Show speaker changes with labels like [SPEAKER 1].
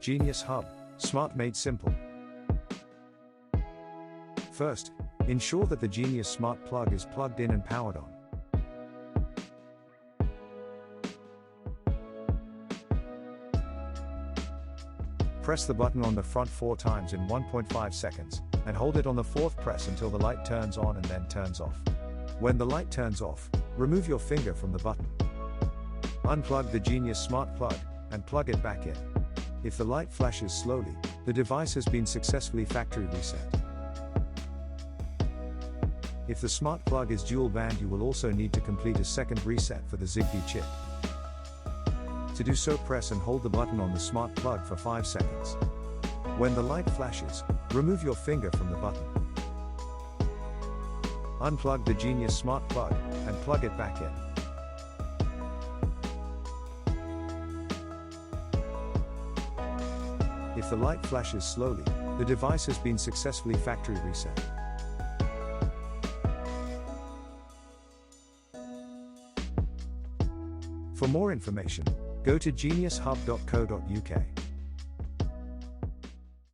[SPEAKER 1] Genius Hub, smart made simple. First, ensure that the Genius Smart Plug is plugged in and powered on. Press the button on the front 4 times in 1.5 seconds, and hold it on the 4th press until the light turns on and then turns off. When the light turns off, remove your finger from the button. Unplug the Genius Smart Plug, and plug it back in. If the light flashes slowly, the device has been successfully factory reset. If the smart plug is dual band, you will also need to complete a second reset for the Zigbee chip. To do so, press and hold the button on the smart plug for 5 seconds. When the light flashes, remove your finger from the button. Unplug the Genius Smart Plug, and plug it back in. If the light flashes slowly, the device has been successfully factory reset. For more information, go to geniushub.co.uk.